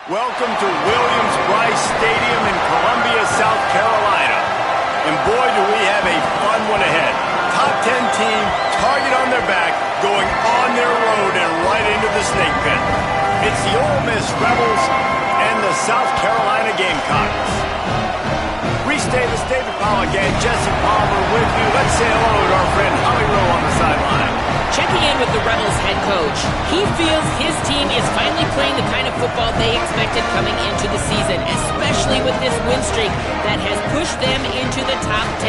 Welcome to Williams-Brice Stadium in Columbia, South Carolina. And boy, do we have a fun one ahead. Top 10 team, target on their back, going on their road and right into the snake pit. It's the Ole Miss Rebels and the South Carolina Gamecocks. Reese Davis, David Pollack, and Jesse Palmer with you. Let's say hello to our friend Holly Rowe on the sideline. Checking in with the Rebels head coach. He feels his team is finally playing the kind of football they expected coming into the season, especially with this win streak that has pushed them into the top 10.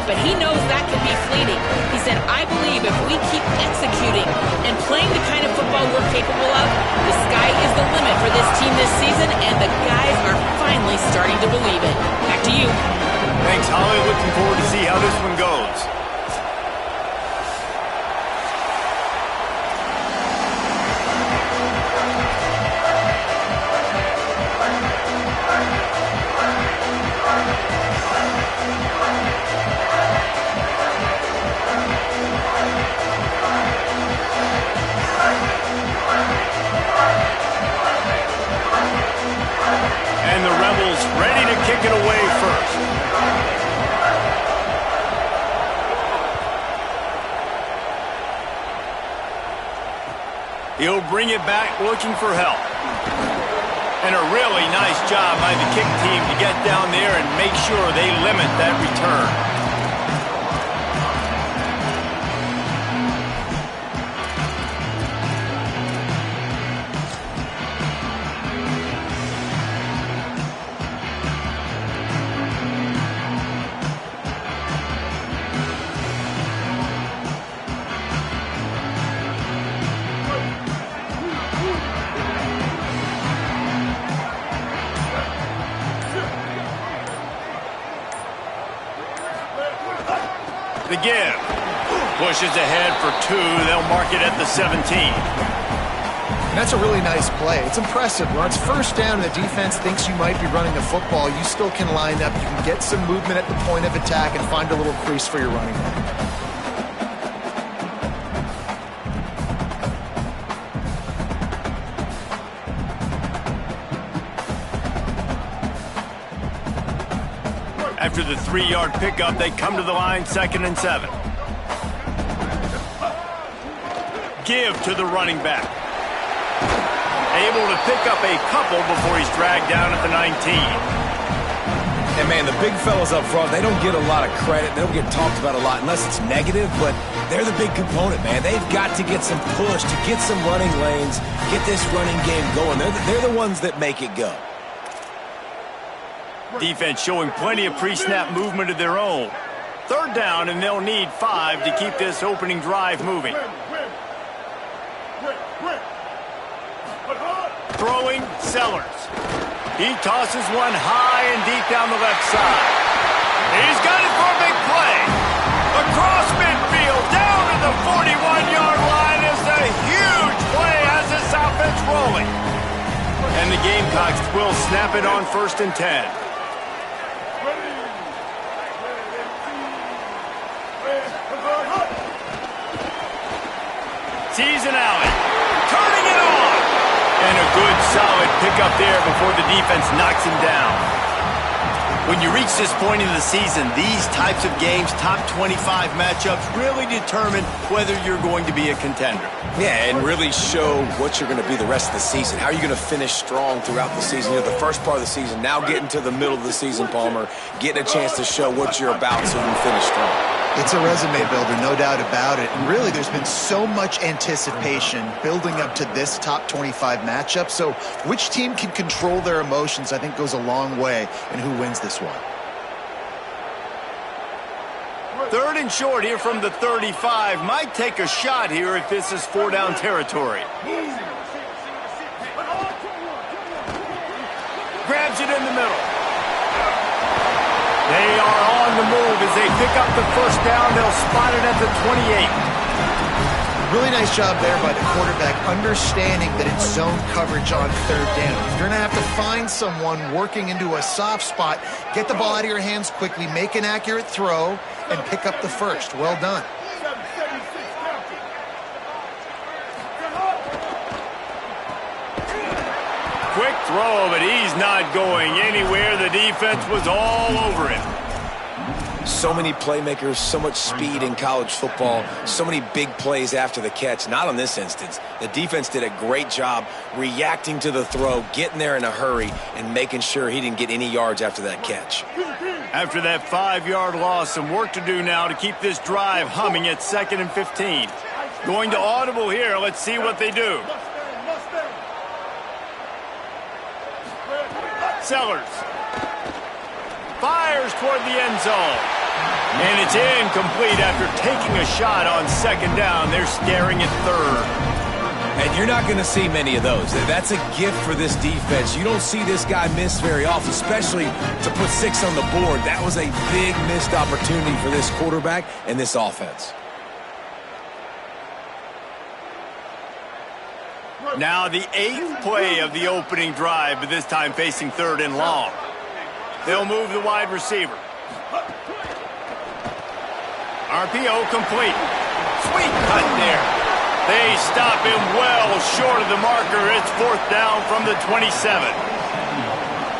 But he knows that can be fleeting. He said, I believe if we keep executing and playing the kind of football we're capable of, the sky is the limit for this team this season, and the guys are finally starting to believe it. Back to you. Thanks, Holly. Looking forward to see how this one goes. And the Rebels ready to kick it away first. He'll bring it back looking for help. And a really nice job by the kick team to get down there and make sure they limit that return. The give. Pushes ahead for 2. They'll mark it at the 17. And that's a really nice play. It's impressive. When it's first down and the defense thinks you might be running the football, you still can line up. You can get some movement at the point of attack and find a little crease for your running back. After the 3-yard pickup, they come to the line, 2nd and 7. Give to the running back. Able to pick up a couple before he's dragged down at the 19. And, man, the big fellas up front, they don't get a lot of credit. They don't get talked about a lot unless it's negative, but they're the big component, man. They've got to get some push, to get some running lanes, get this running game going. They're the ones that make it go. Defense showing plenty of pre-snap movement of their own. 3rd down, and they'll need 5 to keep this opening drive moving. Throwing, Sellers. He tosses one high and deep down the left side. He's got it for a big play. Across midfield, down to the 41-yard line is a huge play as this offense rolling. And the Gamecocks will snap it on 1st and 10. Season Alley, turning it on. And a good, solid pickup there before the defense knocks him down. When you reach this point in the season, these types of games, top 25 matchups, really determine whether you're going to be a contender. Yeah, and really show what you're going to be the rest of the season. How are you going to finish strong throughout the season? You know, the first part of the season, now getting to the middle of the season, Palmer, getting a chance to show what you're about so you can finish strong. It's a resume builder, no doubt about it. And really, there's been so much anticipation building up to this top 25 matchup. So which team can control their emotions, I think, goes a long way in who wins this one. 3rd and short here from the 35. Might take a shot here if this is 4-down territory. Grabs it in the middle. They are on the move as they pick up the 1st down. They'll spot it at the 28. Really nice job there by the quarterback, understanding that it's zone coverage on 3rd down. You're going to have to find someone working into a soft spot, get the ball out of your hands quickly, make an accurate throw, and pick up the 1st. Well done. quick throw, but he's not going anywhere. The defense was all over him. So many playmakers, so much speed in college football, so many big plays after the catch. Not on this instance. The defense did a great job reacting to the throw, getting there in a hurry, and making sure he didn't get any yards after that catch. After that 5-yard loss, some work to do now to keep this drive humming at 2nd and 15. Going to audible here. Let's see what they do. Sellers fires toward the end zone. And it's incomplete after taking a shot on 2nd down. They're staring at 3rd. And you're not going to see many of those. That's a gift for this defense. You don't see this guy miss very often, especially to put 6 on the board. That was a big missed opportunity for this quarterback and this offense. Now the 8th play of the opening drive, but this time facing 3rd and long. They'll move the wide receiver. RPO complete. Sweet cut there. They stop him well short of the marker. It's 4th down from the 27.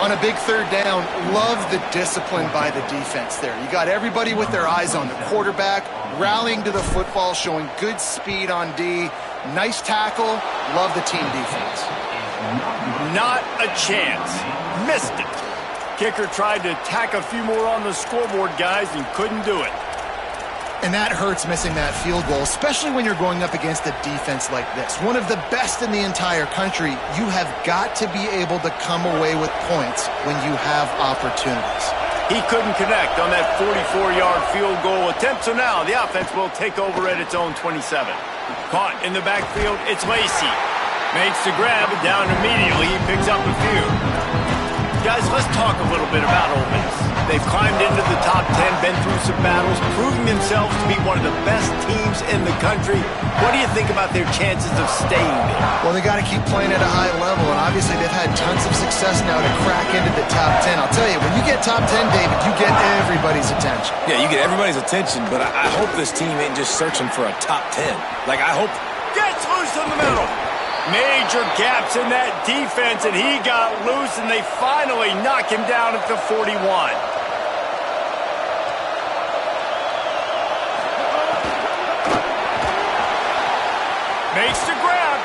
On a big 3rd down, love the discipline by the defense there. You got everybody with their eyes on the quarterback, rallying to the football, showing good speed on D. Nice tackle. Love the team defense. Not a chance. Missed it. Kicker tried to tack a few more on the scoreboard, guys, and couldn't do it. And that hurts missing that field goal, especially when you're going up against a defense like this. One of the best in the entire country. You have got to be able to come away with points when you have opportunities. He couldn't connect on that 44-yard field goal attempt, so now the offense will take over at its own 27. Caught in the backfield, it's Lacy. Makes the grab, down immediately, he picks up a few. Guys, let's talk a little bit about Ole Miss. They've climbed into the top 10, been through some battles, proving themselves to be one of the best teams in the country. What do you think about their chances of staying there? Well, they got to keep playing at a high level, and obviously they've had tons of success now to crack into the top 10. I'll tell you, when you get top 10, David, you get everybody's attention. Yeah, you get everybody's attention, but I hope this team ain't just searching for a top 10. Like, I hope... Gets loose in the middle. Major gaps in that defense, and he got loose, and they finally knock him down at the 41. Makes the grab.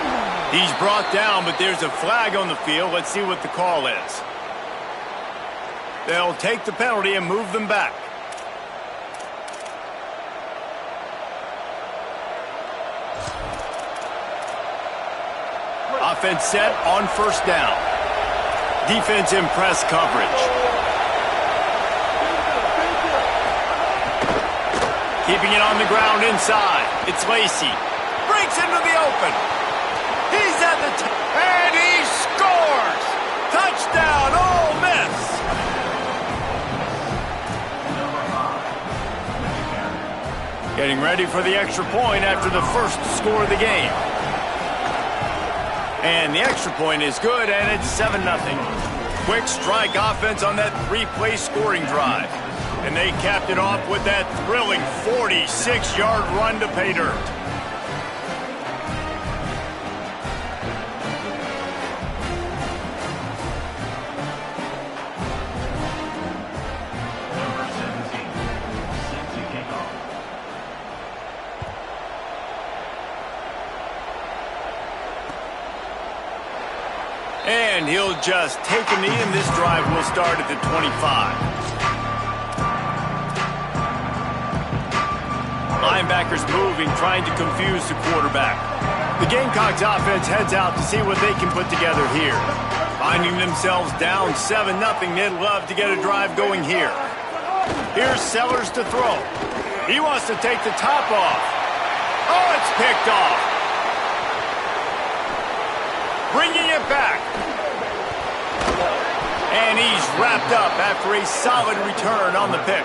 He's brought down, but there's a flag on the field. Let's see what the call is. They'll take the penalty and move them back. Offense set on 1st down. Defense in press coverage. Keeping it on the ground inside. It's Lacy. Breaks into the open. He's at the and he scores! Touchdown, Ole Miss! Getting ready for the extra point after the first score of the game. And the extra point is good, and it's 7-0. Quick strike offense on that 3-play scoring drive. And they capped it off with that thrilling 46-yard run to pay dirt. And he'll just take a knee, and this drive will start at the 25. Linebackers moving, trying to confuse the quarterback. The Gamecocks offense heads out to see what they can put together here. Finding themselves down 7-0, they'd love to get a drive going here. Here's Sellers to throw. He wants to take the top off. Oh, it's picked off. Bringing it back. And he's wrapped up after a solid return on the pick.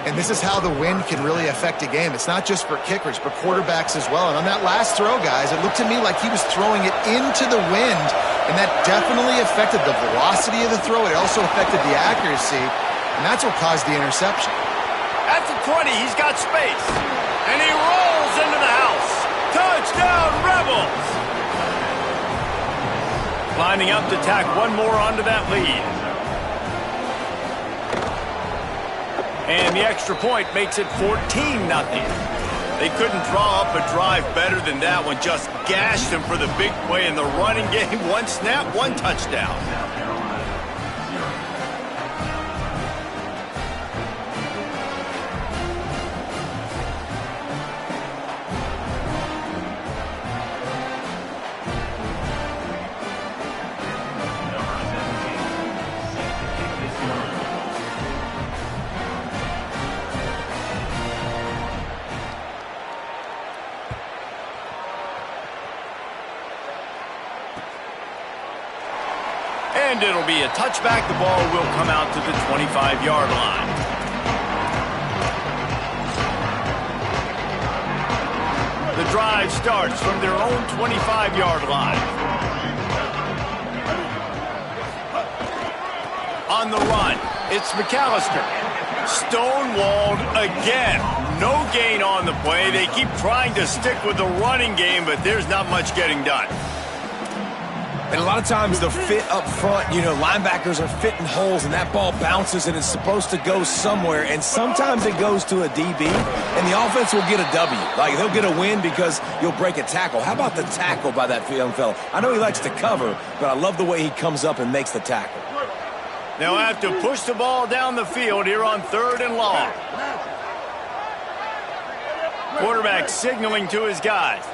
And this is how the wind can really affect a game. It's not just for kickers, but quarterbacks as well. And on that last throw, guys, it looked to me like he was throwing it into the wind, and that definitely affected the velocity of the throw. It also affected the accuracy, and that's what caused the interception. At the 20, he's got space. And he rolls into the house. Touchdown, Rebels! Lining up to tack one more onto that lead. And the extra point makes it 14-0. They couldn't draw up a drive better than that one. Just gashed them for the big play in the running game. One snap, one touchdown. And it'll be a touchback. The ball will come out to the 25-yard line. The drive starts from their own 25-yard line. On the run, it's McAllister. Stonewalled again. No gain on the play. They keep trying to stick with the running game, but there's not much getting done. And a lot of times the fit up front, you know, linebackers are fitting holes and that ball bounces and it's supposed to go somewhere. And sometimes it goes to a DB and the offense will get a W. Like they'll get a win because you'll break a tackle. How about the tackle by that young fella? I know he likes to cover, but I love the way he comes up and makes the tackle. They'll have to push the ball down the field here on 3rd and long. Quarterback signaling to his guys.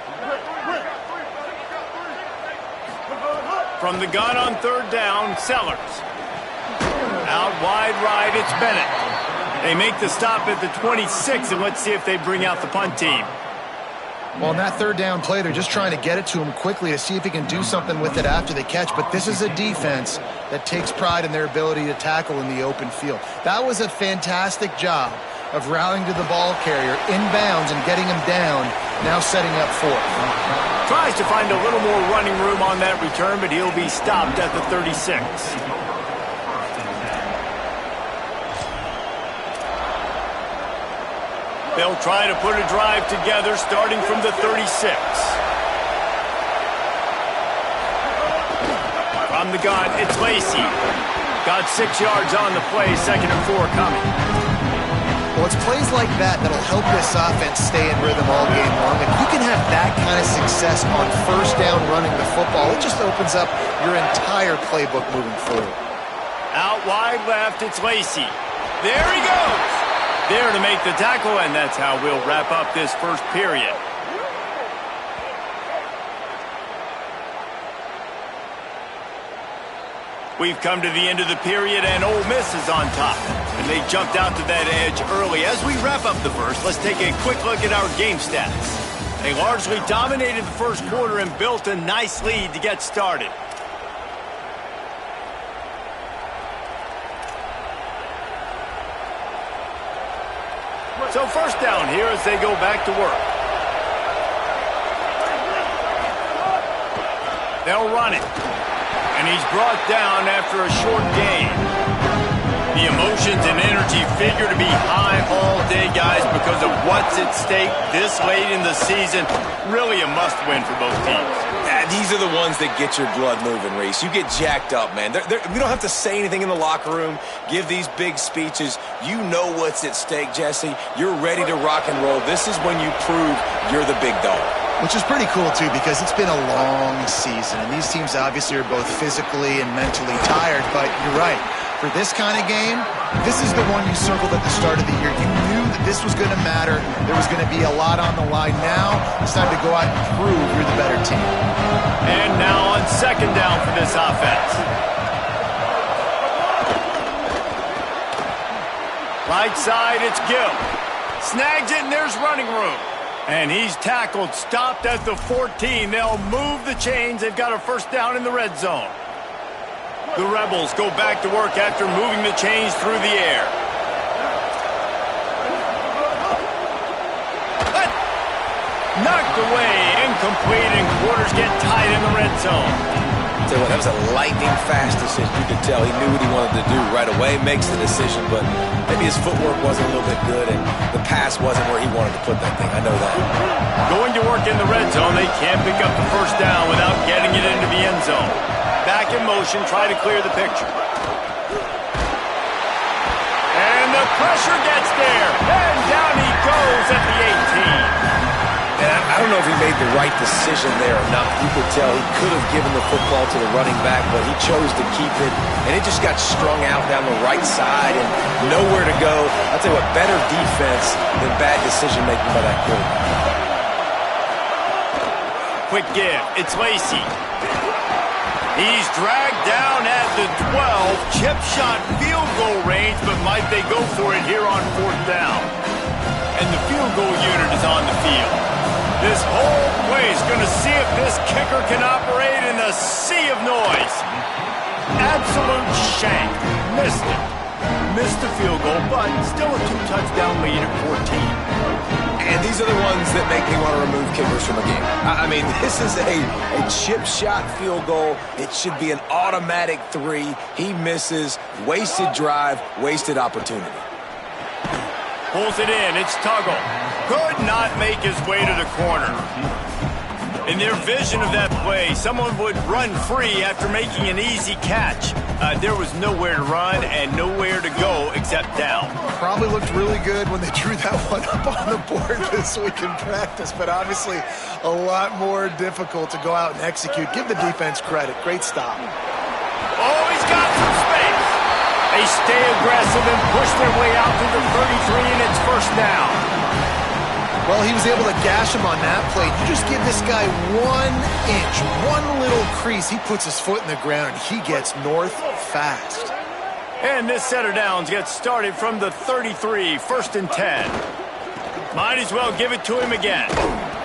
From the gun on 3rd down, Sellers. Out wide right, it's Bennett. They make the stop at the 26, and let's see if they bring out the punt team. Well, in that 3rd down play, they're just trying to get it to him quickly to see if he can do something with it after they catch. But this is a defense that takes pride in their ability to tackle in the open field. That was a fantastic job of rallying to the ball carrier, inbounds, and getting him down, now setting up 4th. Tries to find a little more running room on that return, but he'll be stopped at the 36. They'll try to put a drive together starting from the 36. From the gun, it's Lacy. Got 6 yards on the play, 2nd and 4 coming. Well, it's plays like that that'll help this offense stay in rhythm all game long. If you can have that kind of success on 1st down running the football, it just opens up your entire playbook moving forward. Out wide left, it's Lacy. There he goes. There to make the tackle, and that's how we'll wrap up this first period. We've come to the end of the period, and Ole Miss is on top. And they jumped out to that edge early. As we wrap up the first, let's take a quick look at our game stats. They largely dominated the first quarter and built a nice lead to get started. So 1st down here as they go back to work. They'll run it. And he's brought down after a short gain. The emotions and energy figure to be high all day, guys, because of what's at stake this late in the season. Really a must-win for both teams. These are the ones that get your blood moving, Reese. You get jacked up, man. We don't have to say anything in the locker room, give these big speeches. You know what's at stake, Jesse. You're ready to rock and roll. This is when you prove you're the big dog. Which is pretty cool, too, because it's been a long season. And these teams obviously are both physically and mentally tired. But you're right. For this kind of game, this is the one you circled at the start of the year. You knew that this was going to matter. There was going to be a lot on the line. Now it's time to go out and prove you're the better team. And now on 2nd down for this offense. Right side, it's Gill. Snags it, and there's running room. And he's tackled, stopped at the 14. They'll move the chains. They've got a 1st down in the red zone. The Rebels go back to work after moving the chains through the air. Knocked away, incomplete, and quarters get tight in the red zone. Tell you what, that was a lightning-fast decision. You could tell he knew what he wanted to do right away, makes the decision, but maybe his footwork wasn't a little bit good, and the pass wasn't where he wanted to put that thing. I know that. Going to work in the red zone, they can't pick up the 1st down without getting it into the end zone. Back motion, try to clear the picture. And the pressure gets there. And down he goes at the 18. And I don't know if he made the right decision there or not. You could tell he could have given the football to the running back, but he chose to keep it, and it just got strung out down the right side and nowhere to go. I'll tell you what, better defense than bad decision-making by that quarterback. Quick give. It's Lacy. He's dragged down at the 12. Chip shot field goal range, but might they go for it here on 4th down? And the field goal unit is on the field. This whole play is going to see if this kicker can operate in a sea of noise. Absolute shank. Missed it. Missed the field goal, but still a 2-touchdown lead at 14. And these are the ones that make me want to remove kickers from the game. I mean, this is a chip shot field goal. It should be an automatic 3. He misses. Wasted drive, wasted opportunity. Pulls it in. It's Tuggle. Could not make his way to the corner. In their vision of that play, someone would run free after making an easy catch. There was nowhere to run and nowhere to go except down. Probably looked really good when they drew that one up on the board this week in practice, but obviously a lot more difficult to go out and execute. Give the defense credit. Great stop. Oh, he's got some space. They stay aggressive and push their way out to the 33, and it's 1st down. Well, he was able to gash him on that play. You just give this guy 1 inch, one little crease. He puts his foot in the ground, and he gets north fast. And this set of downs gets started from the 33, 1st and 10. Might as well give it to him again.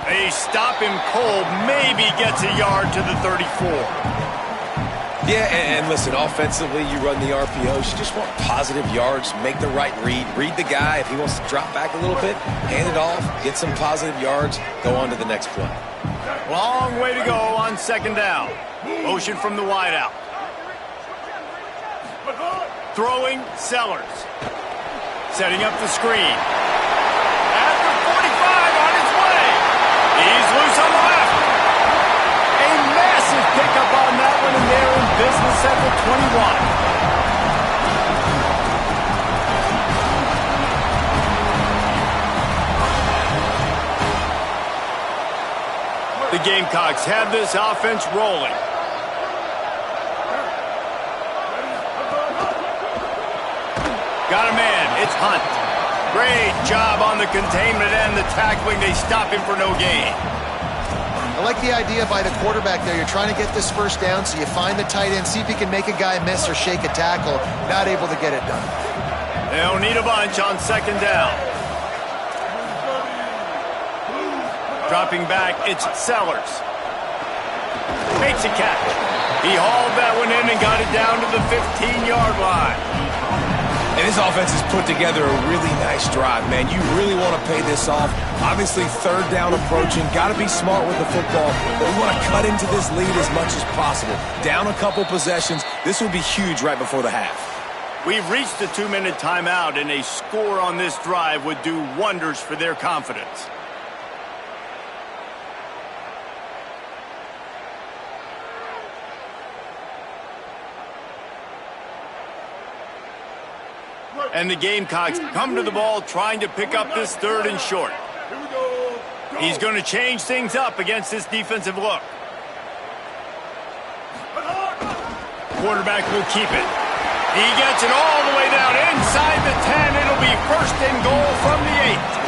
They stop him cold, maybe gets a yard to the 34. Yeah, and listen, offensively, you run the RPOs. You just want positive yards, make the right read. Read the guy. If he wants to drop back a little bit, hand it off, get some positive yards, go on to the next play. Long way to go on 2nd down. Motion from the wideout. Throwing, Sellers. Setting up the screen. At the 45, on his way. He's loose on the left. A massive pickup on that one, and they're in business at the 21. The Gamecocks have this offense rolling. Got a man. It's Hunt. Great job on the containment and the tackling. They stop him for no gain. I like the idea by the quarterback there. You're trying to get this 1st down, so you find the tight end, see if he can make a guy miss or shake a tackle. Not able to get it done. They'll need a bunch on 2nd down. Dropping back, it's Sellers. Makes a catch. He hauled that one in and got it down to the 15-yard line. And his offense has put together a really nice drive, man. You really want to pay this off. Obviously, 3rd down approaching. Got to be smart with the football. But we want to cut into this lead as much as possible. Down a couple possessions. This would be huge right before the half. We've reached the 2-minute timeout, and a score on this drive would do wonders for their confidence. And the Gamecocks come to the ball trying to pick up this 3rd and short. He's going to change things up against this defensive look. Quarterback will keep it. He gets it all the way down inside the 10. It'll be 1st and goal from the 8.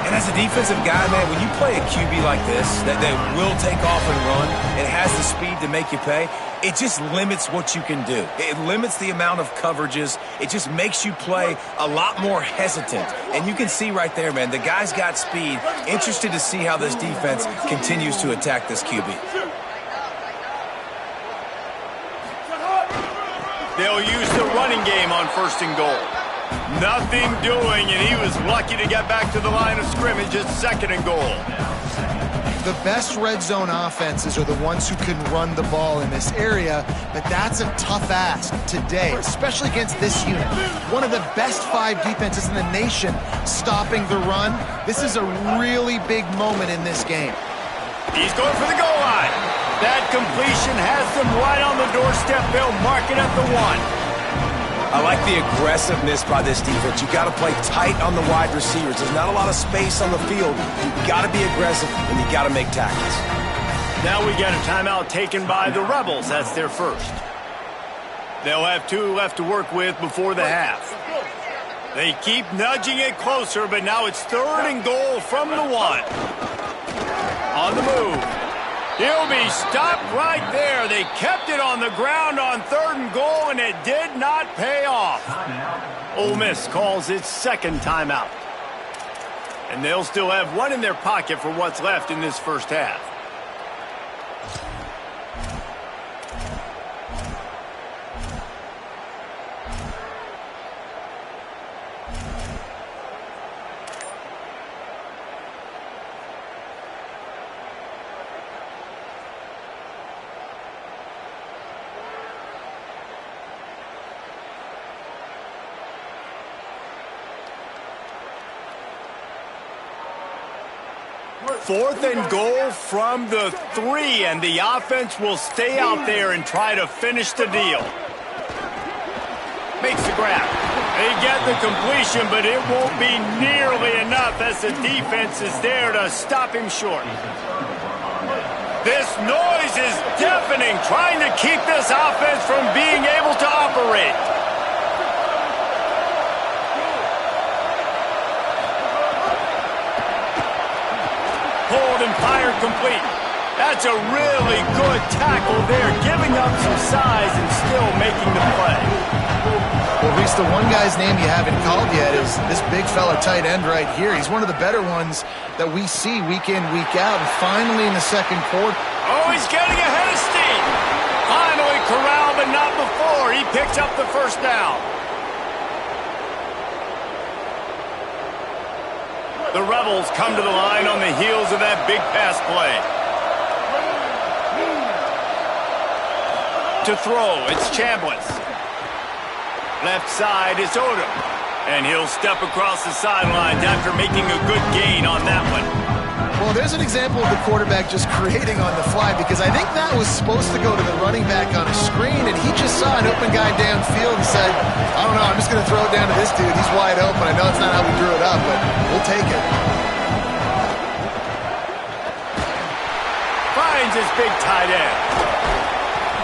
And as a defensive guy, man, when you play a QB like this that will take off and run and has the speed to make you pay, it just limits what you can do. It limits the amount of coverages. It just makes you play a lot more hesitant. And you can see right there, man, the guy's got speed. Interested to see how this defense continues to attack this QB. They'll use the running game on 1st and goal. Nothing doing, and he was lucky to get back to the line of scrimmage at 2nd and goal. The best red zone offenses are the ones who can run the ball in this area, but that's a tough ask today, especially against this unit. One of the best 5 defenses in the nation stopping the run. This is a really big moment in this game. He's going for the goal line. That completion has them right on the doorstep. They'll mark it at the 1. I like the aggressiveness by this defense. You got to play tight on the wide receivers. There's not a lot of space on the field. You got to be aggressive, and you got to make tackles. Now we get a timeout taken by the Rebels. That's their first. They'll have 2 left to work with before the half. They keep nudging it closer, but now it's 3rd and goal from the 1. On the move. He'll be stopped right there. They kept it on the ground on 3rd and goal, and it did not pay off. Ole Miss calls its 2nd timeout. And they'll still have 1 in their pocket for what's left in this first half. Fourth and goal from the 3, and the offense will stay out there and try to finish the deal. Makes the grab. They get the completion, but it won't be nearly enough as the defense is there to stop him short. This noise is deafening, trying to keep this offense from being able to operate. Pulled and fired complete. That's a really good tackle there, giving up some size and still making the play. Well, Reese, the one guy's name you haven't called yet is this big fella tight end right here. He's one of the better ones that we see week in, week out. And finally in the 2nd quarter. Oh, he's getting ahead of steam. Finally corralled, but not before. He picks up the first down. The Rebels come to the line on the heels of that big pass play. To throw, it's Chambliss. Left side is Odom. And he'll step across the sidelines after making a good gain on that one. Well, there's an example of the quarterback just creating on the fly, because I think that was supposed to go to the running back on a screen, and he just saw an open guy downfield and said, I don't know, I'm just going to throw it down to this dude. He's wide open. I know it's not how we drew it up, but we'll take it. Finds his big tight end.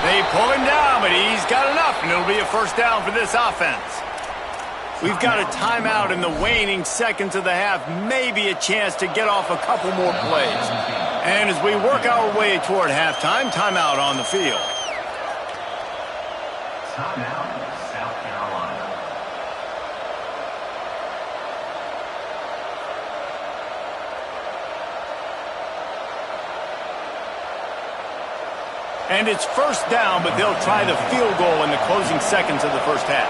They pull him down, but he's got enough, and it'll be a first down for this offense. We've got a timeout in the waning seconds of the half, maybe a chance to get off a couple more plays. And as we work our way toward halftime, timeout on the field. Timeout, South Carolina. And it's first down, but they'll try the field goal in the closing seconds of the first half.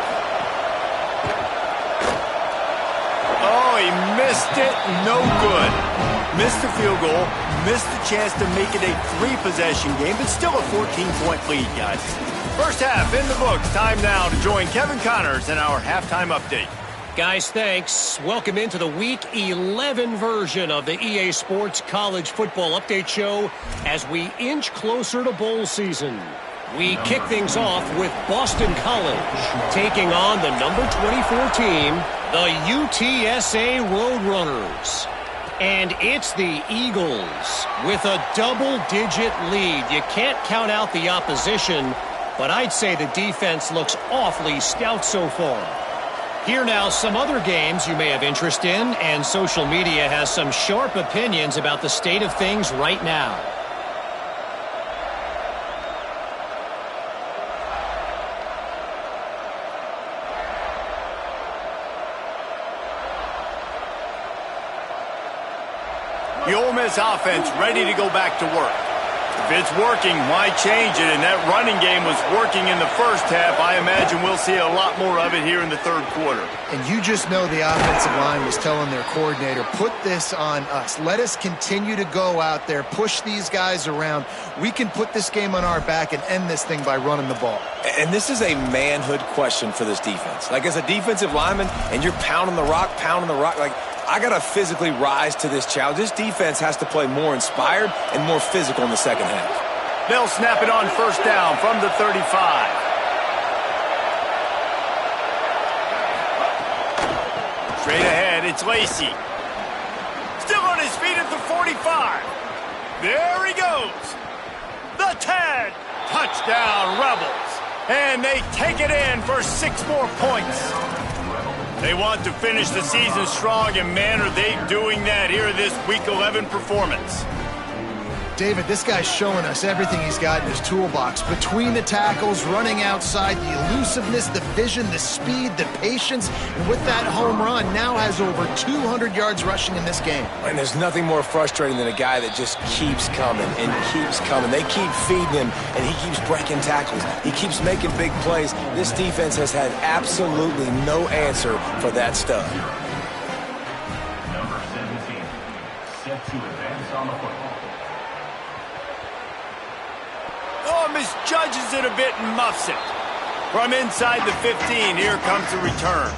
Oh, he missed it. No good. Missed the field goal. Missed the chance to make it a 3-possession game, but still a 14-point lead, guys. First half in the books. Time now to join Kevin Connors in our halftime update. Guys, thanks. Welcome into the Week 11 version of the EA Sports College Football Update Show as we inch closer to bowl season. We kick things off with Boston College taking on the number 24 team, the UTSA Roadrunners. And it's the Eagles with a double-digit lead. You can't count out the opposition, but I'd say the defense looks awfully stout so far. Here now, some other games you may have interest in, and social media has some sharp opinions about the state of things right now. The Ole Miss offense ready to go back to work. If it's working, why change it? And that running game was working in the first half. I imagine we'll see a lot more of it here in the third quarter. And you just know the offensive line was telling their coordinator, put this on us. Let us continue to go out there, push these guys around. We can put this game on our back and end this thing by running the ball. And this is a manhood question for this defense. Like, as a defensive lineman, and you're pounding the rock, like, I got to physically rise to this challenge. This defense has to play more inspired and more physical in the second half. They'll snap it on first down from the 35. Straight ahead, it's Lacy. Still on his feet at the 45. There he goes. The 10. Touchdown, Rebels. And they take it in for 6 more points. They want to finish the season strong, and man, are they doing that here in this Week 11 performance. David, this guy's showing us everything he's got in his toolbox. Between the tackles, running outside, the elusiveness, the vision, the speed, the patience, and with that home run, now has over 200 yards rushing in this game. And there's nothing more frustrating than a guy that just keeps coming and keeps coming. They keep feeding him, and he keeps breaking tackles. He keeps making big plays. This defense has had absolutely no answer for that stud. Number 17, set to advance on the football. Oh, misjudges it a bit and muffs it. From inside the 15, here comes the return.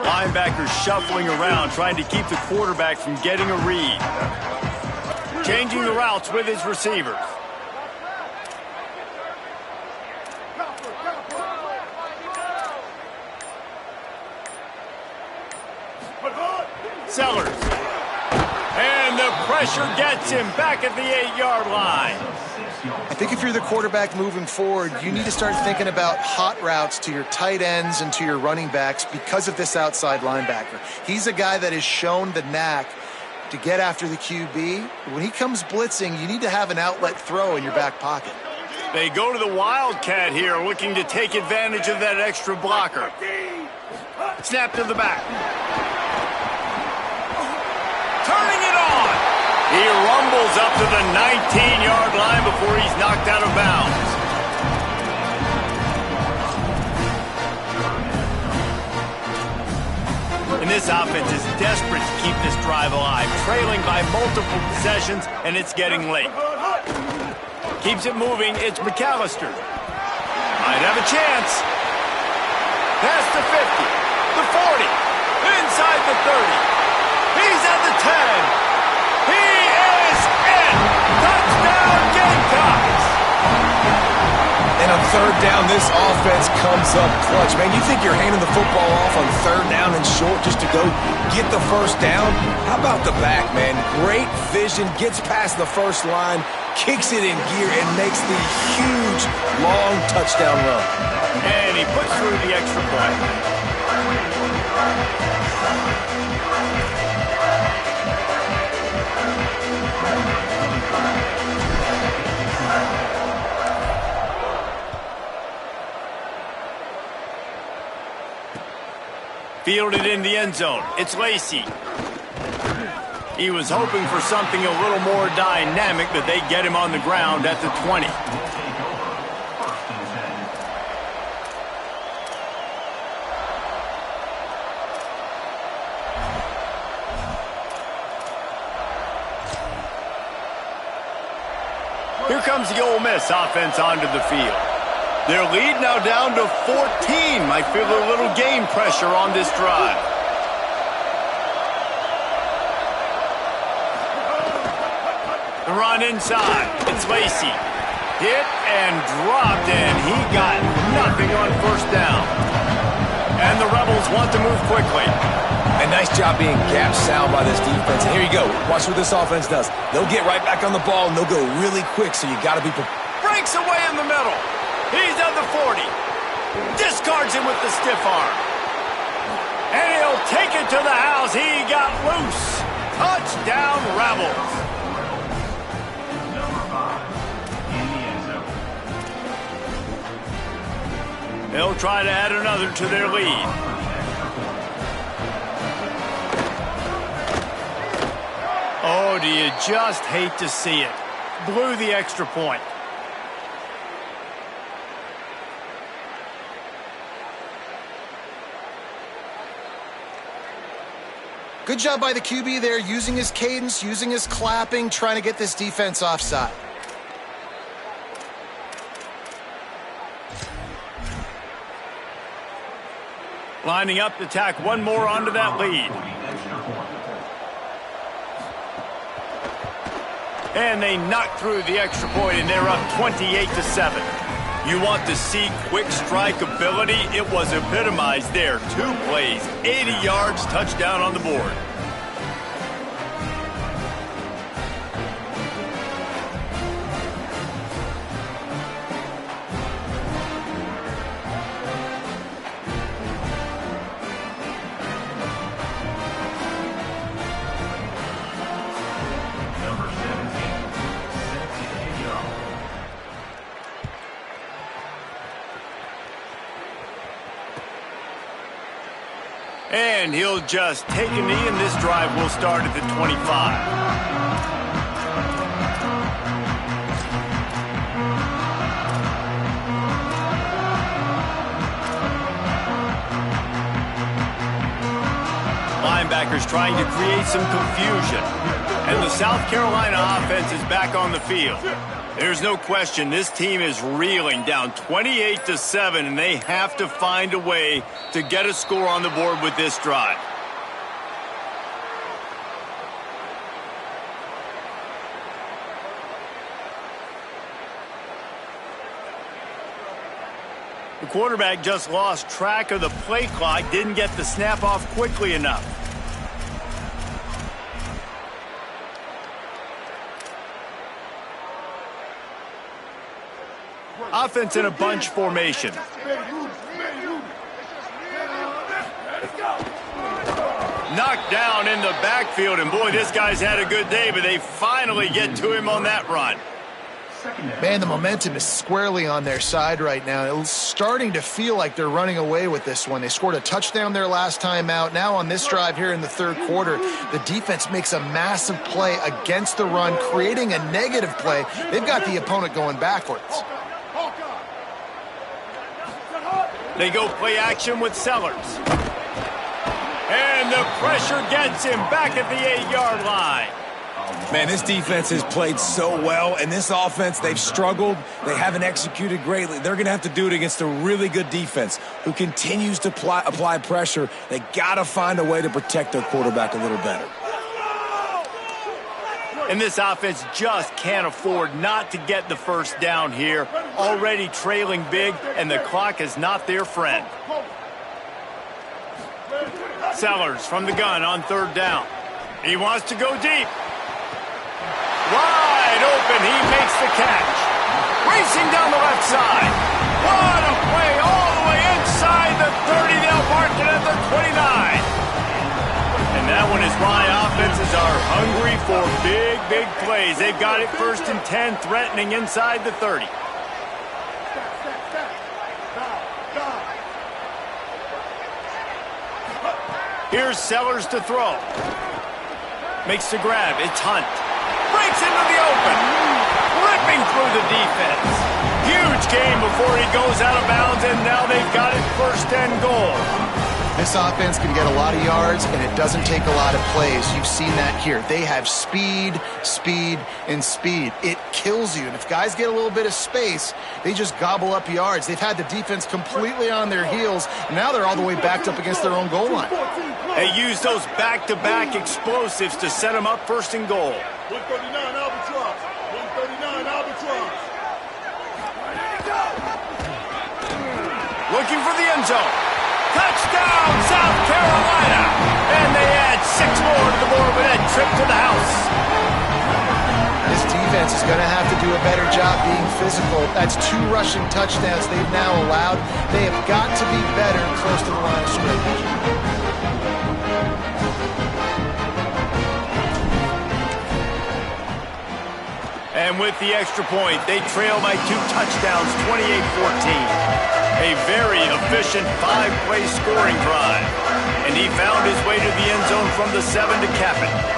Linebackers shuffling around, trying to keep the quarterback from getting a read. Changing the routes with his receivers. Sellers. And the pressure gets him back at the 8-yard line. I think if you're the quarterback moving forward, you need to start thinking about hot routes to your tight ends and to your running backs because of this outside linebacker. He's a guy that has shown the knack to get after the QB. When he comes blitzing, you need to have an outlet throw in your back pocket. They go to the Wildcat here, looking to take advantage of that extra blocker. Snap to the back. Turning it on. He rumbles up to the 19-yard line before he's knocked out of bounds. And this offense is desperate to keep this drive alive, trailing by multiple possessions, and it's getting late. Keeps it moving, it's McAllister. Might have a chance. Past the 50, the 40, inside the 30. He's at the 10. He is in. Touchdown, Gamecocks. And on third down, this offense comes up clutch. Man, you think you're handing the football off on third down and short just to go get the first down? How about the back, man? Great vision, gets past the first line, kicks it in gear, and makes the huge, long touchdown run. And he puts through the extra point. Fielded in the end zone. It's Lacy. He was hoping for something a little more dynamic, but they get him on the ground at the 20. Here comes the Ole Miss offense onto the field. Their lead now down to 14. Might feel a little game pressure on this drive. The run inside. It's Lacy. Hit and dropped, and he got nothing on first down. And the Rebels want to move quickly. And nice job being gap sound by this defense. And here you go. Watch what this offense does. They'll get right back on the ball, and they'll go really quick, so you got to be prepared. Breaks away in the middle. He's at the 40. Discards him with the stiff arm. And he'll take it to the house. He got loose. Touchdown, Rebels. Number 5, in the end zone. They'll try to add another to their lead. Oh, do you just hate to see it? Blew the extra point. Good job by the QB there, using his cadence, using his clapping, trying to get this defense offside. Lining up to tack one more onto that lead. And they knock through the extra point, and they're up 28-7. You want to see quick strike ability? It was epitomized there. 2 plays, 80 yards, touchdown on the board. And he'll just take a knee, and this drive will start at the 25. Linebackers trying to create some confusion. And the South Carolina offense is back on the field. There's no question this team is reeling, down 28-7, and they have to find a way to get a score on the board with this drive. The quarterback just lost track of the play clock, didn't get the snap off quickly enough. Offense in a bunch formation. Knocked down in the backfield, and boy, this guy's had a good day, but they finally get to him on that run. Man, the momentum is squarely on their side right now. It's starting to feel like they're running away with this one. They scored a touchdown their last time out. Now on this drive here in the third quarter, the defense makes a massive play against the run, creating a negative play. They've got the opponent going backwards. They go play action with Sellers. And the pressure gets him back at the 8-yard line. Man, this defense has played so well, and this offense, they've struggled. They haven't executed greatly. They're going to have to do it against a really good defense who continues to apply pressure. They got to find a way to protect their quarterback a little better. And this offense just can't afford not to get the first down here. Already trailing big, and the clock is not their friend. Sellers from the gun on third down. He wants to go deep. Wide open, he makes the catch. Racing down the left side. What a play all the way inside the 30. They'll mark it at the 29. And that one is why offenses are hungry for big, big plays. They've got it 1st and 10, threatening inside the 30. Here's Sellers to throw. Makes the grab. It's Hunt. Breaks into the open. Ripping through the defense. Huge game before he goes out of bounds, and now they've got it 1st and goal. This offense can get a lot of yards, and it doesn't take a lot of plays. You've seen that here. They have speed, speed, and speed. It kills you. And if guys get a little bit of space, they just gobble up yards. They've had the defense completely on their heels. And now they're all the way backed up against their own goal line. They use those back-to-back explosives to set them up 1st and goal. 139 Albatross. 139 Albatross. Looking for the end zone. Touchdown, South Carolina! And they add 6 more to the board with that trip to the house. This defense is going to have to do a better job being physical. That's 2 rushing touchdowns they've now allowed. They have got to be better close to the line of scrimmage. And with the extra point, they trail by 2 touchdowns, 28-14. A very efficient 5-play scoring drive. And he found his way to the end zone from the 7 to cap it.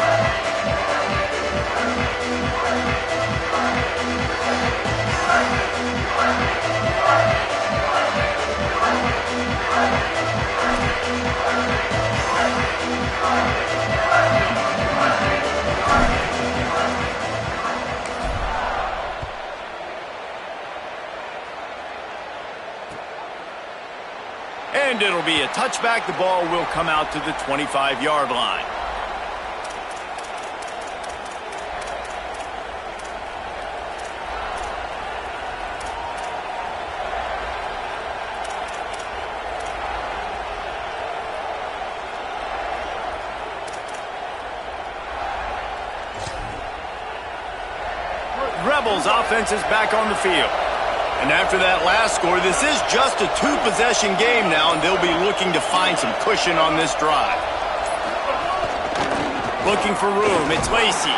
And it'll be a touchback. The ball will come out to the 25-yard line. Rebels offense is back on the field. And after that last score, this is just a two-possession game now, and they'll be looking to find some cushion on this drive. Looking for room, it's Lacy.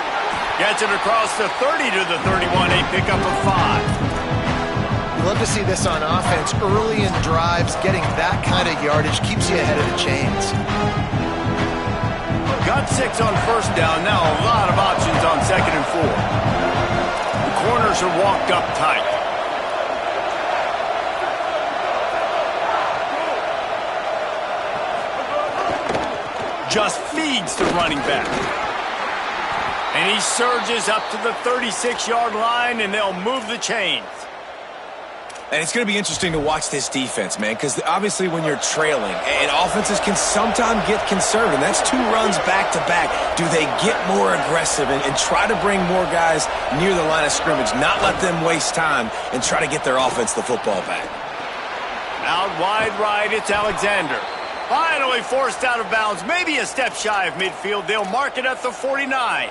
Gets it across the 30 to the 31, a pickup of 5. You love to see this on offense. Early in drives, getting that kind of yardage keeps you ahead of the chains. Got 6 on first down, now a lot of options on 2nd and 4. The corners are walked up tight. Just feeds the running back. And he surges up to the 36-yard line, and they'll move the chains. And it's going to be interesting to watch this defense, man, because obviously when you're trailing, and offenses can sometimes get conservative. That's 2 runs back-to-back. Do they get more aggressive and try to bring more guys near the line of scrimmage, not let them waste time, and try to get their offense the football back? Out wide right, it's Alexander. Finally forced out of bounds, maybe a step shy of midfield. They'll mark it at the 49.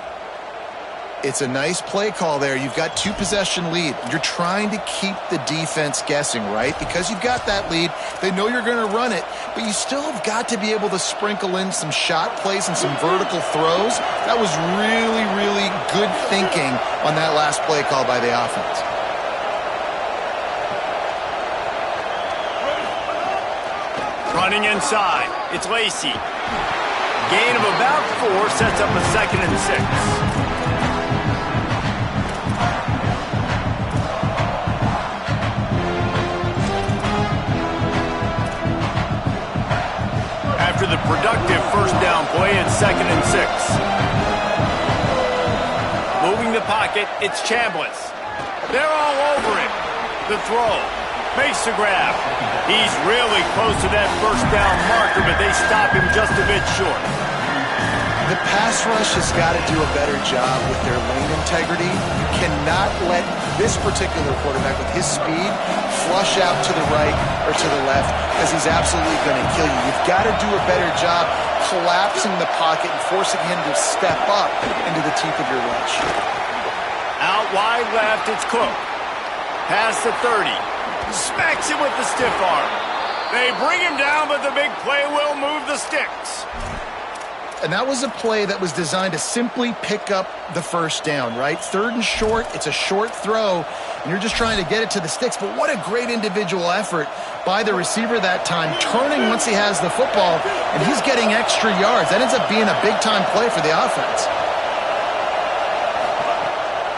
It's a nice play call there. You've got 2-possession lead. You're trying to keep the defense guessing, right? Because you've got that lead, they know you're going to run it, but you still have got to be able to sprinkle in some shot plays and some vertical throws. That was really, really good thinking on that last play call by the offense. Running inside, it's Lacy. Gain of about 4 sets up a 2nd and 6. After the productive first down play, it's 2nd and 6. Moving the pocket, it's Chambliss. They're all over him. The throw. Makes the grab. He's really close to that first down marker, but they stop him just a bit short. The pass rush has got to do a better job with their lane integrity. You cannot let this particular quarterback with his speed flush out to the right or to the left, because he's absolutely going to kill you. You've got to do a better job collapsing the pocket and forcing him to step up into the teeth of your rush. Out wide left, it's Cook. Past the 30. Smacks him with the stiff arm. They bring him down, but the big play will move the sticks. And that was a play that was designed to simply pick up the first down, right? 3rd and short, it's a short throw, and you're just trying to get it to the sticks. But what a great individual effort by the receiver that time, turning once he has the football, and he's getting extra yards. That ends up being a big-time play for the offense.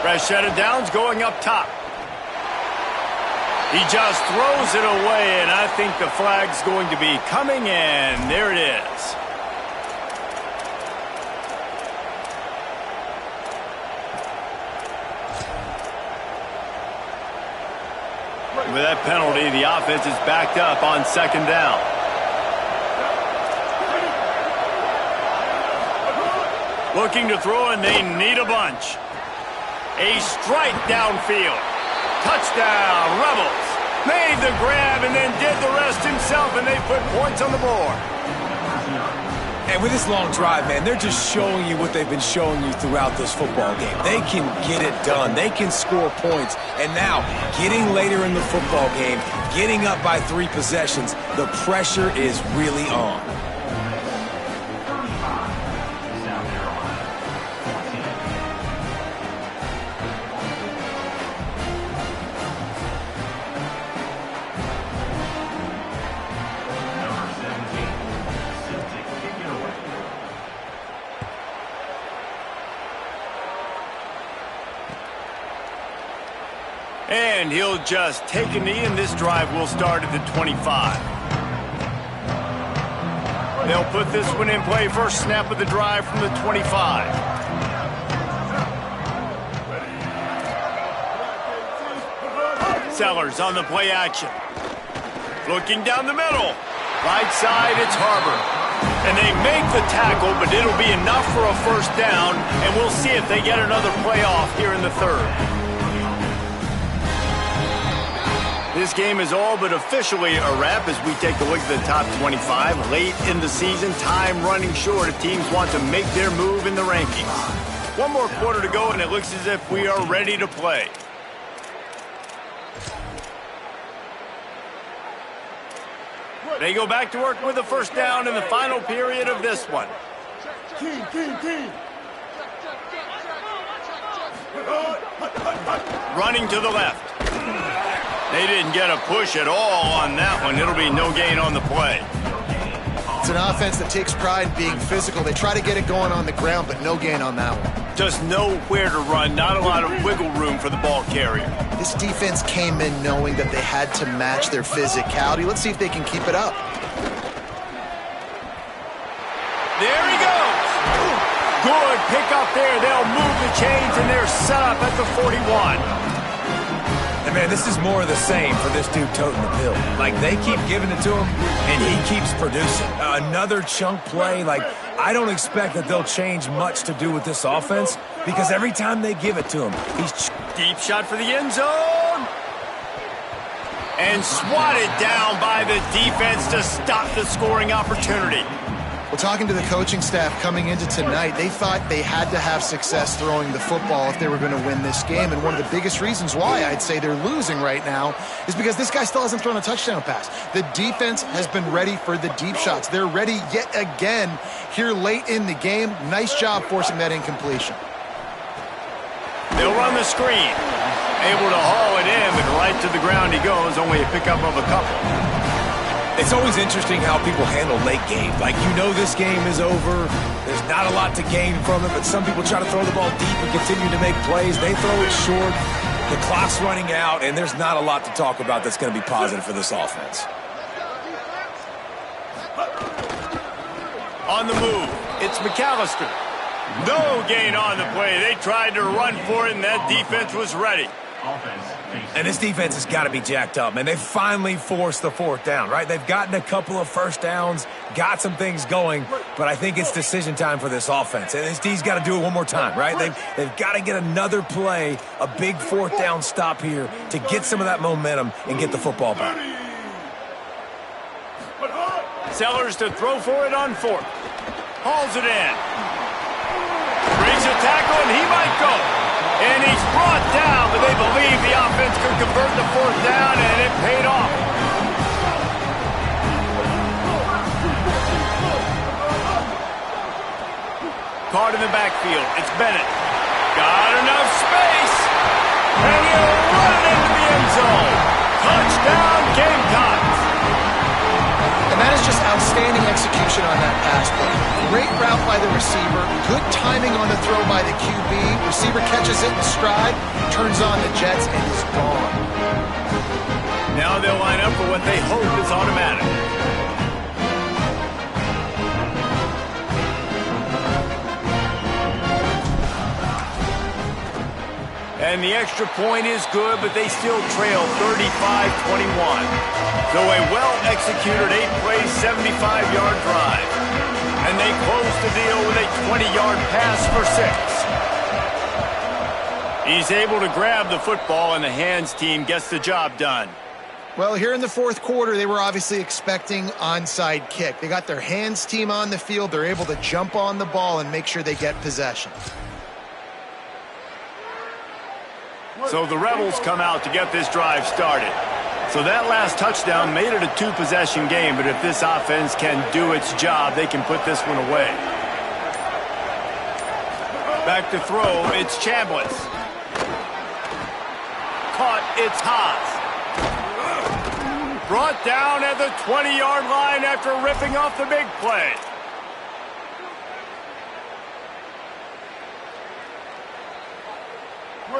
Rashad Downs going up top. He just throws it away, and I think the flag's going to be coming in. There it is. With that penalty, the offense is backed up on 2nd down. Looking to throw, and they need a bunch. A strike downfield. Touchdown, Rebels. Made the grab and then did the rest himself, and they put points on the board. And with this long drive, man, they're just showing you what they've been showing you throughout this football game. They can get it done. They can score points. And now, getting later in the football game, getting up by 3 possessions, the pressure is really on. And he'll just take a knee, and this drive will start at the 25. They'll put this one in play. First snap of the drive from the 25. Sellers on the play action. Looking down the middle. Right side, it's Harbor. And they make the tackle, but it'll be enough for a first down, and we'll see if they get another play off here in the third. This game is all but officially a wrap as we take a look at the top 25. Late in the season, time running short as teams want to make their move in the rankings. One more quarter to go, and it looks as if we are ready to play. They go back to work with a first down in the final period of this one. Running to the left. They didn't get a push at all on that one. It'll be no gain on the play. It's an offense that takes pride in being physical. They try to get it going on the ground, but no gain on that one. Just nowhere to run. Not a lot of wiggle room for the ball carrier. This defense came in knowing that they had to match their physicality. Let's see if they can keep it up. There he goes. Good pick up there. They'll move the chains, and they're set up at the 41. And, man, this is more of the same for this dude toting the pill. Like, they keep giving it to him, and he keeps producing. Another chunk play. Like, I don't expect that they'll change much to do with this offense because every time they give it to him, he's... Deep shot for the end zone. And swatted down by the defense to stop the scoring opportunity. Well, talking to the coaching staff coming into tonight, they thought they had to have success throwing the football if they were going to win this game. And one of the biggest reasons why I'd say they're losing right now is because this guy still hasn't thrown a touchdown pass. The defense has been ready for the deep shots. They're ready yet again here late in the game. Nice job forcing that incompletion. They'll run the screen. Able to haul it in, but right to the ground he goes. Only a pickup of a couple. It's always interesting how people handle late game. Like, you know this game is over. There's not a lot to gain from it, but some people try to throw the ball deep and continue to make plays. They throw it short. The clock's running out, and there's not a lot to talk about that's going to be positive for this offense. On the move, it's McAllister. No gain on the play. They tried to run for it, and that defense was ready. And this defense has got to be jacked up, man. They finally forced the fourth down, right? They've gotten a couple of first downs, got some things going, but I think it's decision time for this offense. And this D's got to do it one more time, right? They've got to get another play, a big fourth down stop here to get some of that momentum and get the football back. Sellers to throw for it on fourth. Hauls it in. Brings a tackle, and he might go. And he's brought down, but they believe the offense could convert the fourth down, and it paid off. Caught in the backfield. It's Bennett. Got enough space. And he'll run it into the end zone. Touchdown, Gamecocks. And that is just outstanding execution on that pass play. Great route by the receiver, good timing on the throw by the QB. Receiver catches it in stride, turns on the jets, and is gone. Now they'll line up for what they hope is automatic. And the extra point is good, but they still trail 35-21. So a well-executed 8-play, 75-yard drive. And they close the deal with a 20-yard pass for 6. He's able to grab the football, and the hands team gets the job done. Well, here in the fourth quarter, they were obviously expecting onside kick. They got their hands team on the field. They're able to jump on the ball and make sure they get possession. So the Rebels come out to get this drive started. So that last touchdown made it a two-possession game, but if this offense can do its job, they can put this one away. Back to throw, it's Chambliss. Caught, it's Haas. Brought down at the 20-yard line after ripping off the big play.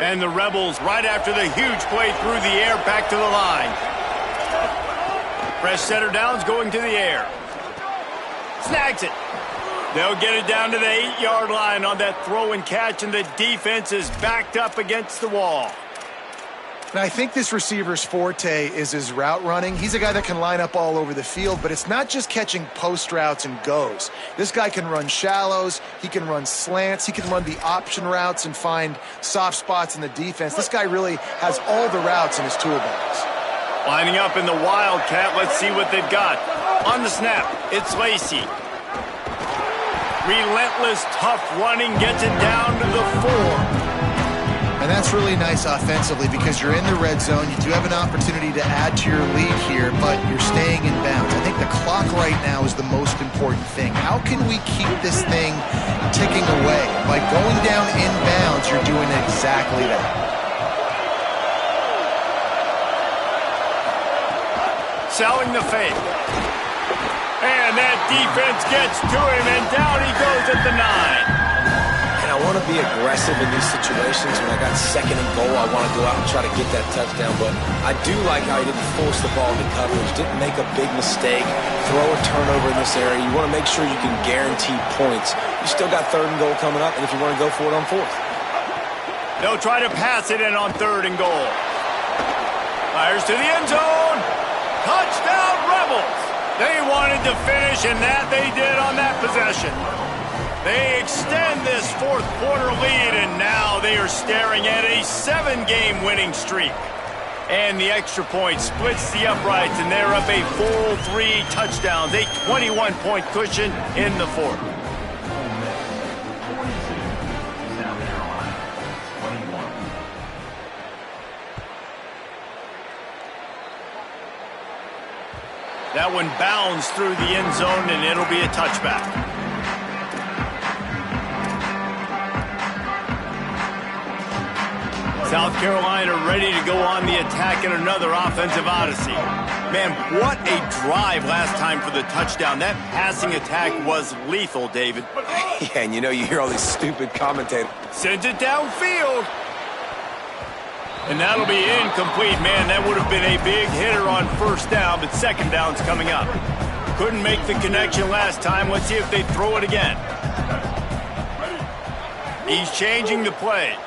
And the Rebels, right after the huge play through the air, back to the line. Fresh setter downs going to the air. Snags it. They'll get it down to the 8-yard line on that throw and catch, and the defense is backed up against the wall. And I think this receiver's forte is his route running. He's a guy that can line up all over the field, but it's not just catching post routes and goes. This guy can run shallows, he can run slants, he can run the option routes and find soft spots in the defense. This guy really has all the routes in his toolbox. Lining up in the Wildcat, let's see what they've got. On the snap, it's Lacy. Relentless, tough running, gets it down to the 4. And that's really nice offensively because you're in the red zone. You do have an opportunity to add to your lead here, but you're staying in bounds. I think the clock right now is the most important thing. How can we keep this thing ticking away? By going down in bounds, you're doing exactly that. Selling the fake. And that defense gets to him, and down he goes at the 9. I want to be aggressive in these situations. When I got second and goal, I want to go out and try to get that touchdown. But I do like how he didn't force the ball into coverage, didn't make a big mistake, throw a turnover in this area. You want to make sure you can guarantee points. You still got 3rd and goal coming up, and if you want to go for it on 4th. They'll try to pass it in on 3rd and goal. Fires to the end zone. Touchdown, Rebels. They wanted to finish, and that they did on that possession. They extend this 4th quarter lead, and now they are staring at a 7-game winning streak. And the extra point splits the uprights, and they're up a full 3 touchdowns, a 21-point cushion in the 4th. South Carolina, 21. That one bounds through the end zone, and it'll be a touchback. South Carolina ready to go on the attack in another offensive odyssey. Man, what a drive last time for the touchdown. That passing attack was lethal, David. Yeah, and you hear all these stupid commentators. Sends it downfield. And that'll be incomplete. Man, that would have been a big hitter on 1st down, but 2nd down's coming up. Couldn't make the connection last time. Let's see if they throw it again. He's changing the play.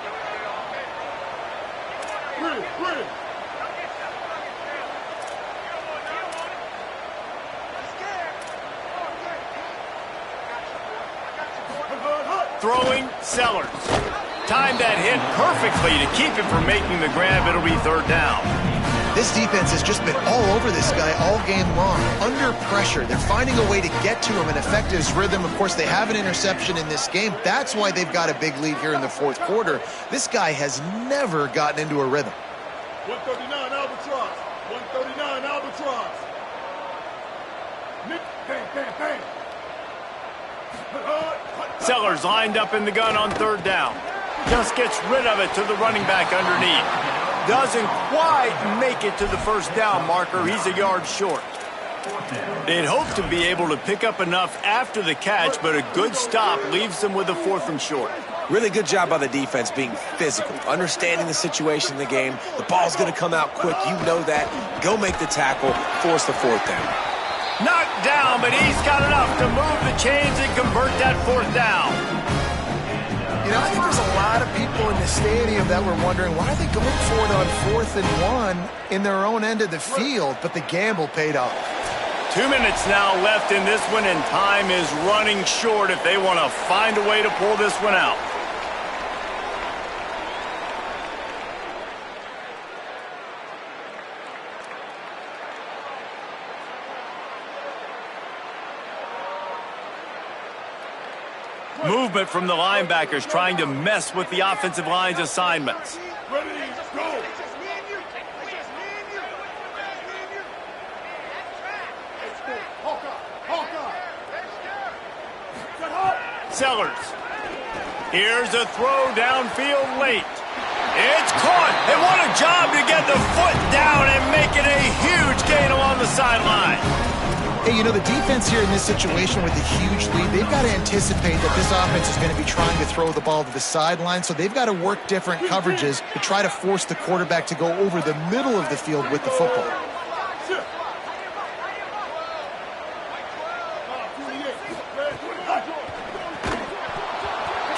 Throwing Sellers. Timed that hit perfectly to keep him from making the grab. It'll be 3rd down. This defense has just been all over this guy all game long. Under pressure. They're finding a way to get to him and affect his rhythm. Of course, they have an interception in this game. That's why they've got a big lead here in the 4th quarter. This guy has never gotten into a rhythm. 139 Albatross. 139 Albatross. Nick, bang, bang, bang. Sellers lined up in the gun on 3rd down. Just gets rid of it to the running back underneath. Doesn't quite make it to the 1st down marker. He's a yard short. They'd hope to be able to pick up enough after the catch, but a good stop leaves them with a 4th and short. Really good job by the defense being physical, understanding the situation in the game. The ball's going to come out quick. You know that. Go make the tackle, force the 4th down. Knocked down, but he's got enough to move the chains and convert that 4th down. I think there's a lot of people in the stadium that were wondering, why are they going for it on 4th and 1 in their own end of the field? But the gamble paid off. 2 minutes now left in this one, and time is running short if they want to find a way to pull this one out. Movement from the linebackers trying to mess with the offensive line's assignments. Ready, go. Sellers. Here's a throw downfield late. It's caught. And what a job to get the foot down and make it a huge gain along the sideline. Hey, the defense here in this situation with a huge lead, they've got to anticipate that this offense is going to be trying to throw the ball to the sideline, so they've got to work different coverages to try to force the quarterback to go over the middle of the field with the football.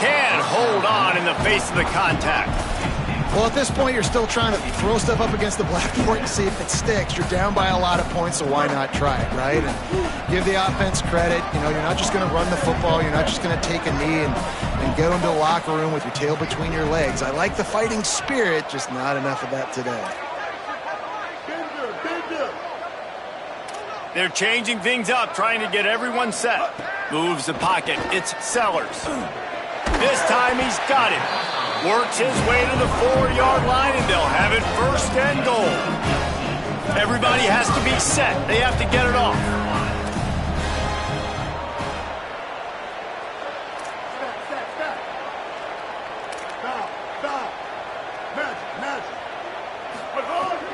Can't hold on in the face of the contact. Well, at this point, you're still trying to throw stuff up against the blackboard and see if it sticks. You're down by a lot of points, so why not try it, right? And give the offense credit. You know, you're not just going to run the football. You're not just going to take a knee and go into the locker room with your tail between your legs. I like the fighting spirit, just not enough of that today. They're changing things up, trying to get everyone set. Moves the pocket. It's Sellers. This time he's got it. Works his way to the 4-yard line, and they'll have it first and goal. Everybody has to be set. They have to get it off.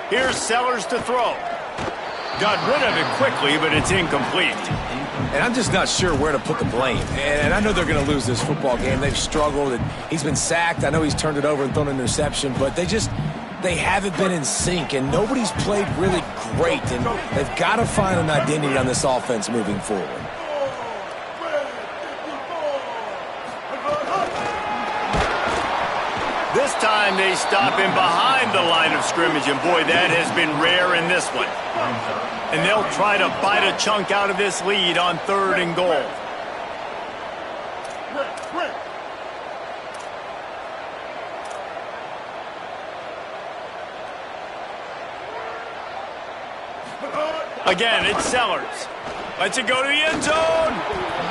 Here's Sellers to throw. Got rid of it quickly, but it's incomplete. And I'm just not sure where to put the blame. And I know they're going to lose this football game. They've struggled, and he's been sacked. I know he's turned it over and thrown an interception, but they haven't been in sync, and nobody's played really great. And they've got to find an identity on this offense moving forward. This time they stop him behind the line of scrimmage, and boy, that has been rare in this one. And they'll try to bite a chunk out of this lead on 3rd and goal. Again, it's Sellers. Lets it go to the end zone.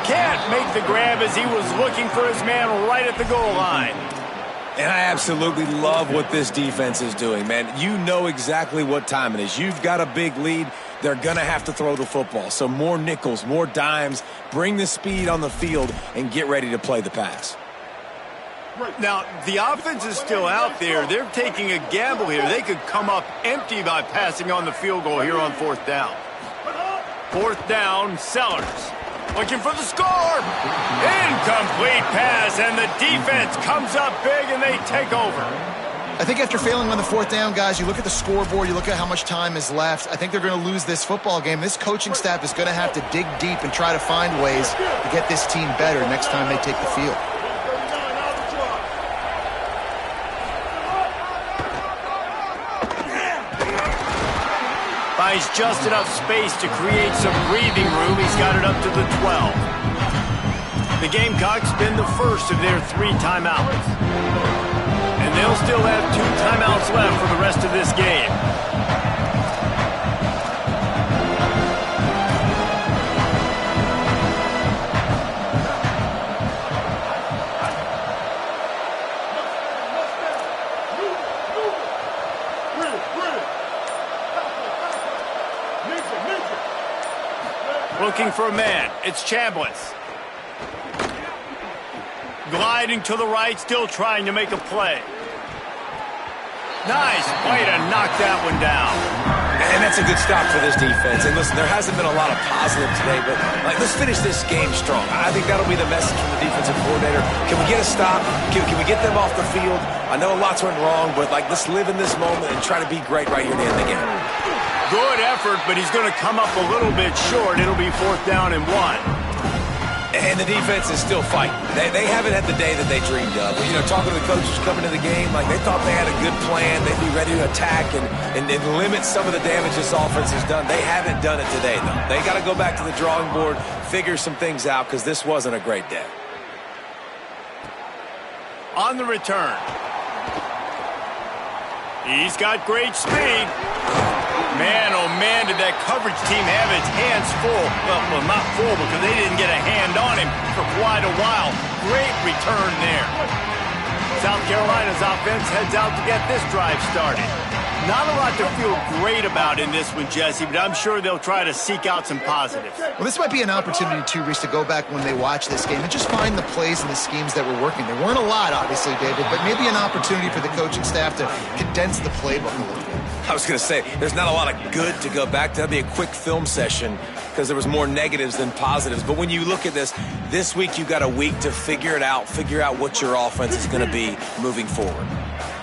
Can't make the grab as he was looking for his man right at the goal line. And I absolutely love what this defense is doing, man. You know exactly what time it is. You've got a big lead. They're going to have to throw the football. So more nickels, more dimes, bring the speed on the field, and get ready to play the pass. Now, the offense is still out there. They're taking a gamble here. They could come up empty by passing on the field goal here on 4th down. 4th down, Sellers. Looking for the score. Incomplete pass, and the defense comes up big, and they take over. I think after failing on the 4th down, guys, you look at the scoreboard, you look at how much time is left. I think they're going to lose this football game. This coaching staff is going to have to dig deep and try to find ways to get this team better next time they take the field. Finds just enough space to create some breathing room. He's got it up to the 12. The Gamecocks spend the first of their 3 timeouts. And they'll still have 2 timeouts left for the rest of this game. Looking for a man. It's Chambliss. Gliding to the right, still trying to make a play. Nice way to knock that one down. And that's a good stop for this defense. And listen, there hasn't been a lot of positive today, but let's finish this game strong. I think that'll be the message from the defensive coordinator. Can we get a stop? Can we get them off the field? I know lots went wrong, but let's live in this moment and try to be great right here to end the game. Good effort, but he's going to come up a little bit short. It'll be 4th down and 1. And the defense is still fighting. They haven't had the day that they dreamed of. You know, talking to the coaches coming to the game, they thought they had a good plan. They'd be ready to attack and limit some of the damage this offense has done. They haven't done it today, though. They got to go back to the drawing board, figure some things out, because this wasn't a great day. On the return. He's got great speed. Man, oh man, did that coverage team have its hands full. Well, not full because they didn't get a hand on him for quite a while. Great return there. South Carolina's offense heads out to get this drive started. Not a lot to feel great about in this one, Jesse, but I'm sure they'll try to seek out some positives. Well, this might be an opportunity, too, Reese, to go back when they watch this game and just find the plays and the schemes that were working. There weren't a lot, obviously, David, but maybe an opportunity for the coaching staff to condense the playbook a little bit. I was going to say, there's not a lot of good to go back to. That'd be a quick film session because there was more negatives than positives. But when you look at this week you got a week to figure it out, figure out what your offense is going to be moving forward.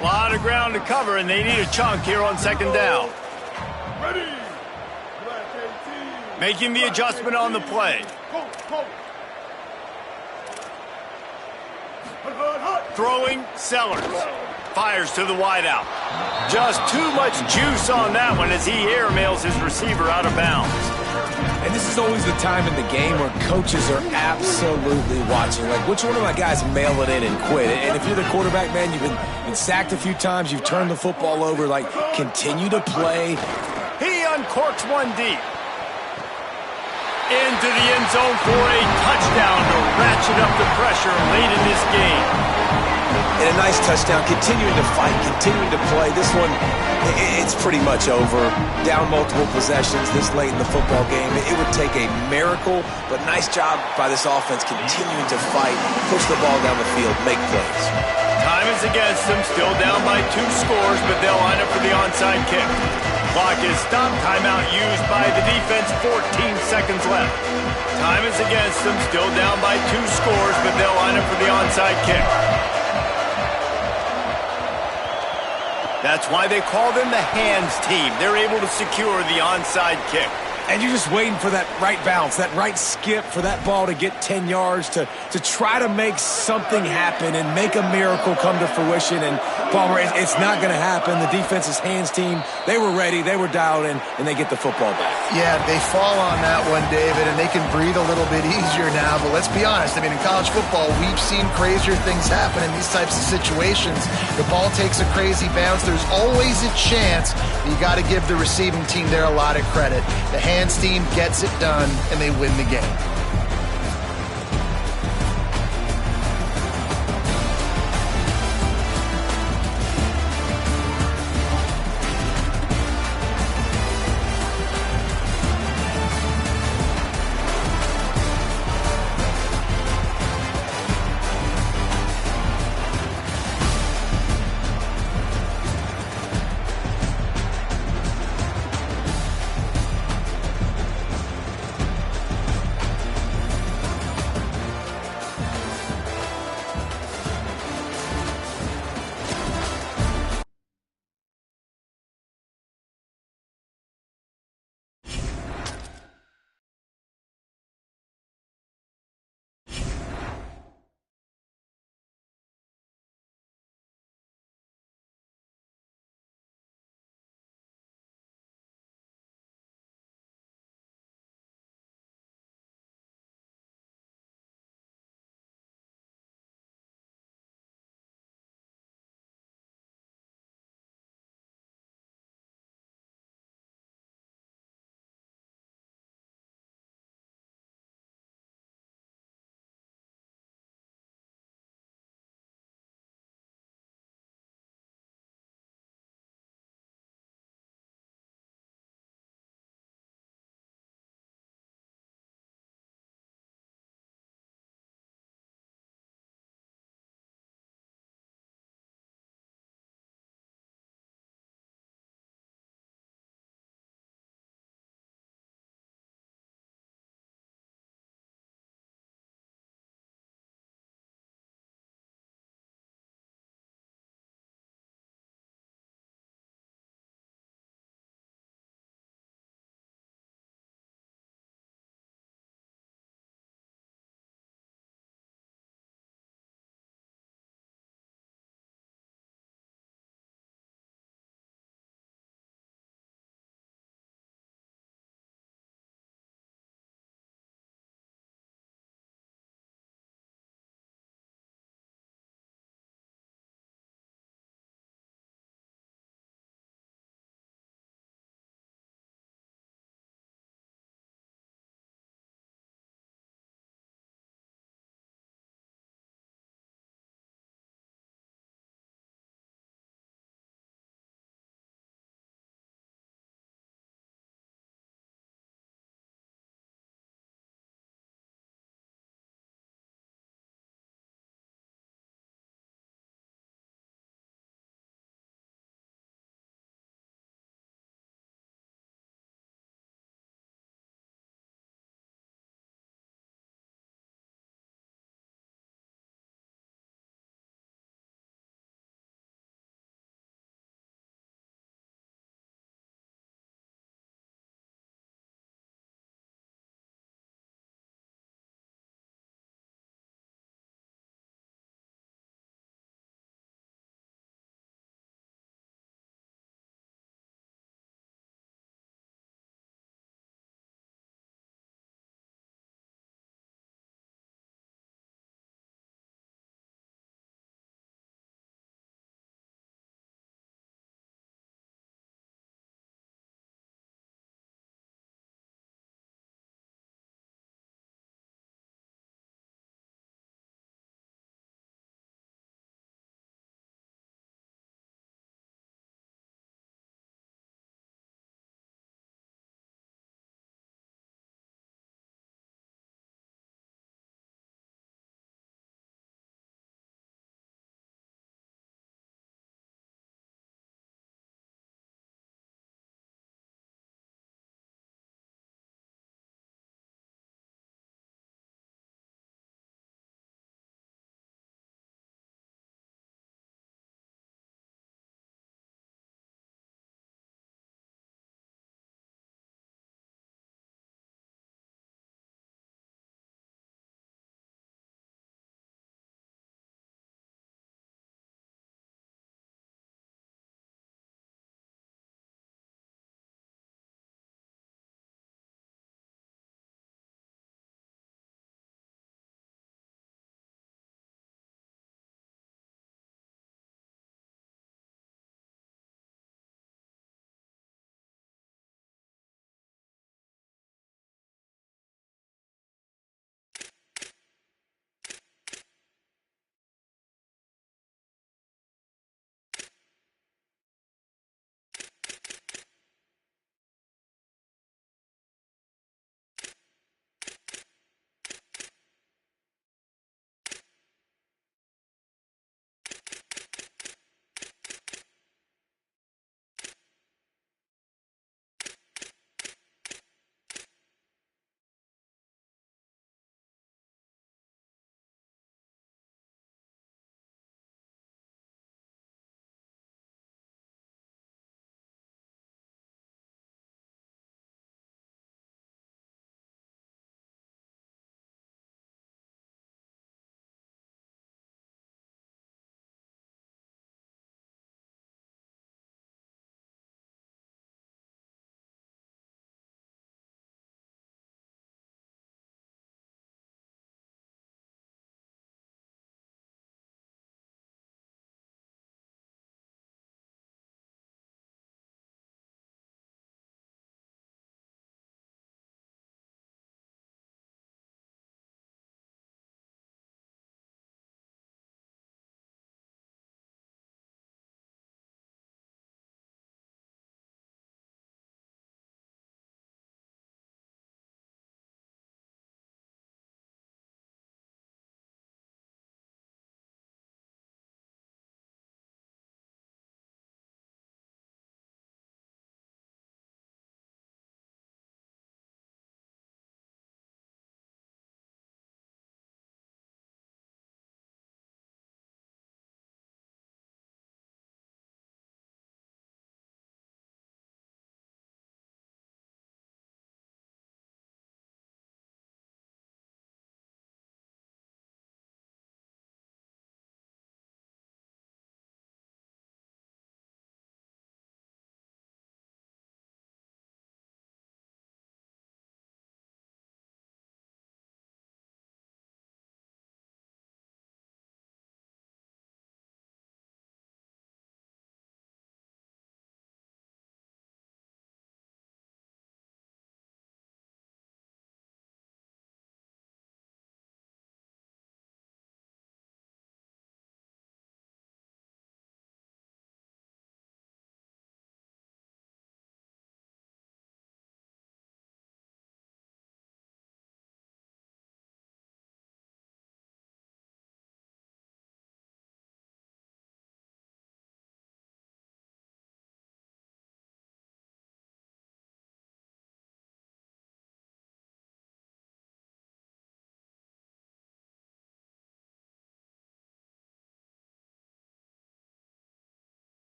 A lot of ground to cover, and they need a chunk here on 2nd down. Ready. Making the adjustment on the play. Throwing Sellers. fires to the wideout. Just too much juice on that one as he airmails his receiver out of bounds. And this is always the time in the game where coaches are absolutely watching. Like, which one of my guys mail it in and quit? And if you're the quarterback, man, you've been sacked a few times, you've turned the football over, like, continue to play. He uncorks one deep. Into the end zone for a touchdown to ratchet up the pressure late in this game. And a nice touchdown, continuing to fight, continuing to play. This one, it's pretty much over. Down multiple possessions this late in the football game. It would take a miracle, but nice job by this offense continuing to fight, push the ball down the field, make plays. Time is against them, still down by 2 scores, but they'll line up for the onside kick. Clock is stopped, timeout used by the defense, 14 seconds left. Time is against them, still down by 2 scores, but they'll line up for the onside kick. That's why they call them the hands team. They're able to secure the onside kick. And you're just waiting for that right bounce, that right skip for that ball to get 10 yards to try to make something happen and make a miracle come to fruition. And, Palmer, it's not going to happen. The defense's hands team, they were ready, they were dialed in, and they get the football back. Yeah, they fall on that one, David, and they can breathe a little bit easier now. But let's be honest. I mean, in college football, we've seen crazier things happen in these types of situations. The ball takes a crazy bounce. There's always a chance. You got to give the receiving team there a lot of credit. The hands team gets it done, and they win the game.